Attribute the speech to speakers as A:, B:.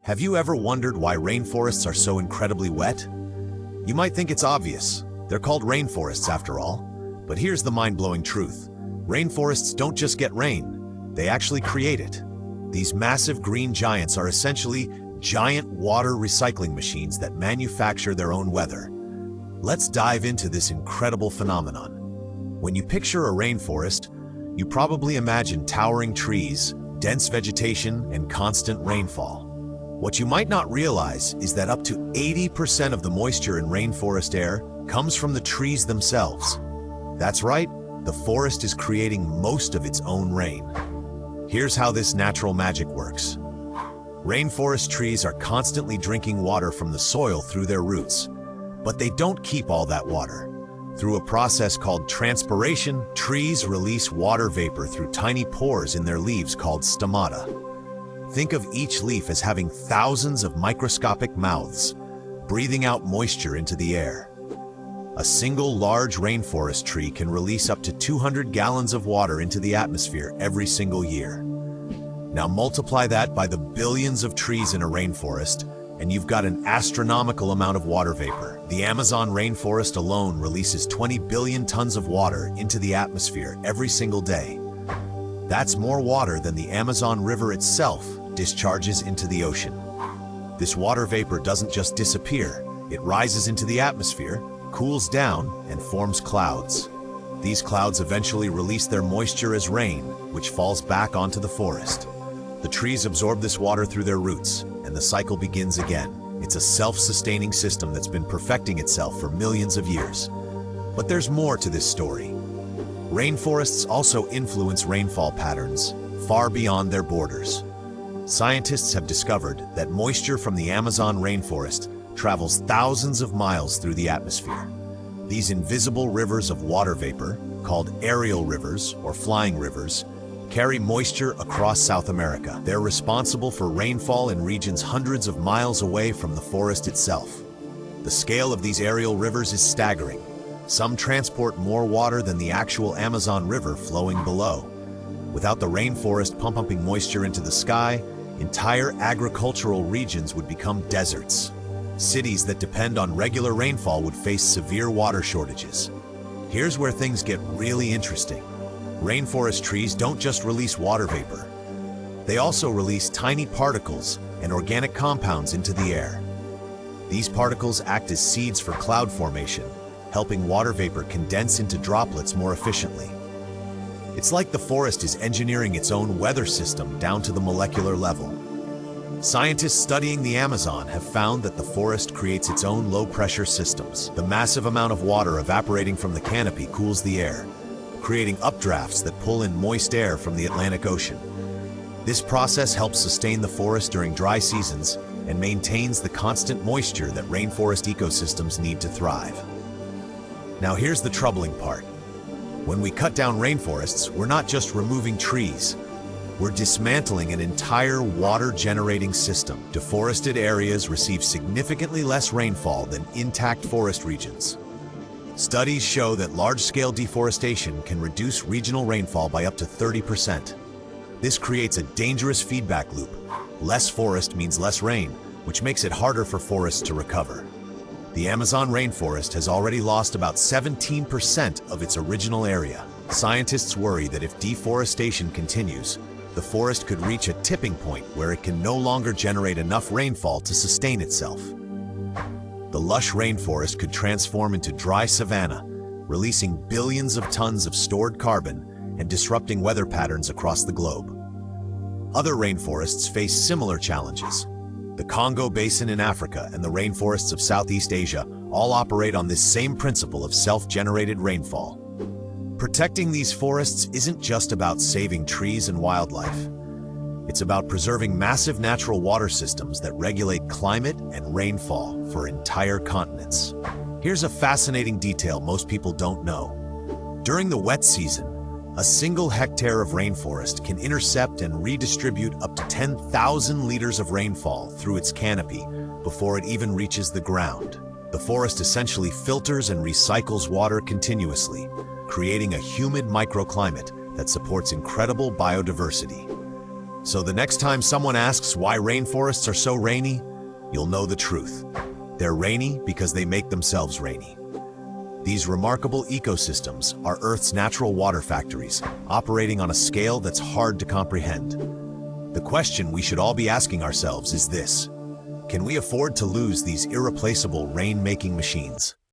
A: Have you ever wondered why rainforests are so incredibly wet? You might think it's obvious. They're called rainforests after all. But here's the mind-blowing truth. Rainforests don't just get rain, they actually create it. These massive green giants are essentially giant water recycling machines that manufacture their own weather. Let's dive into this incredible phenomenon. When you picture a rainforest, you probably imagine towering trees, dense vegetation, and constant rainfall. What you might not realize is that up to 80% of the moisture in rainforest air comes from the trees themselves. That's right, the forest is creating most of its own rain. Here's how this natural magic works. Rainforest trees are constantly drinking water from the soil through their roots, but they don't keep all that water. Through a process called transpiration, trees release water vapor through tiny pores in their leaves called stomata. Think of each leaf as having thousands of microscopic mouths, breathing out moisture into the air. A single large rainforest tree can release up to 200 gallons of water into the atmosphere every single year. Now multiply that by the billions of trees in a rainforest, and you've got an astronomical amount of water vapor. The Amazon rainforest alone releases 20 billion tons of water into the atmosphere every single day. That's more water than the Amazon River itself discharges into the ocean. This water vapor doesn't just disappear, it rises into the atmosphere, cools down, and forms clouds. These clouds eventually release their moisture as rain, which falls back onto the forest. The trees absorb this water through their roots, and the cycle begins again. It's a self-sustaining system that's been perfecting itself for millions of years. But there's more to this story. Rainforests also influence rainfall patterns far beyond their borders. Scientists have discovered that moisture from the Amazon rainforest travels thousands of miles through the atmosphere. These invisible rivers of water vapor, called aerial rivers or flying rivers, carry moisture across South America. They're responsible for rainfall in regions hundreds of miles away from the forest itself. The scale of these aerial rivers is staggering. Some transport more water than the actual Amazon River flowing below. Without the rainforest pumping moisture into the sky, entire agricultural regions would become deserts. Cities that depend on regular rainfall would face severe water shortages. Here's where things get really interesting. Rainforest trees don't just release water vapor. They also release tiny particles and organic compounds into the air. These particles act as seeds for cloud formation, helping water vapor condense into droplets more efficiently. It's like the forest is engineering its own weather system down to the molecular level. Scientists studying the Amazon have found that the forest creates its own low-pressure systems. The massive amount of water evaporating from the canopy cools the air, creating updrafts that pull in moist air from the Atlantic Ocean. This process helps sustain the forest during dry seasons and maintains the constant moisture that rainforest ecosystems need to thrive. Now here's the troubling part. When we cut down rainforests, we're not just removing trees. We're dismantling an entire water-generating system. Deforested areas receive significantly less rainfall than intact forest regions. Studies show that large-scale deforestation can reduce regional rainfall by up to 30%. This creates a dangerous feedback loop. Less forest means less rain, which makes it harder for forests to recover. The Amazon rainforest has already lost about 17% of its original area. Scientists worry that if deforestation continues, the forest could reach a tipping point where it can no longer generate enough rainfall to sustain itself. The lush rainforest could transform into dry savanna, releasing billions of tons of stored carbon and disrupting weather patterns across the globe. Other rainforests face similar challenges. The Congo Basin in Africa and the rainforests of Southeast Asia all operate on this same principle of self-generated rainfall. Protecting these forests isn't just about saving trees and wildlife. It's about preserving massive natural water systems that regulate climate and rainfall for entire continents. Here's a fascinating detail most people don't know. During the wet season, a single hectare of rainforest can intercept and redistribute up to 10,000 liters of rainfall through its canopy before it even reaches the ground. The forest essentially filters and recycles water continuously, creating a humid microclimate that supports incredible biodiversity. So the next time someone asks why rainforests are so rainy, you'll know the truth. They're rainy because they make themselves rainy. These remarkable ecosystems are Earth's natural water factories, operating on a scale that's hard to comprehend. The question we should all be asking ourselves is this: can we afford to lose these irreplaceable rain-making machines?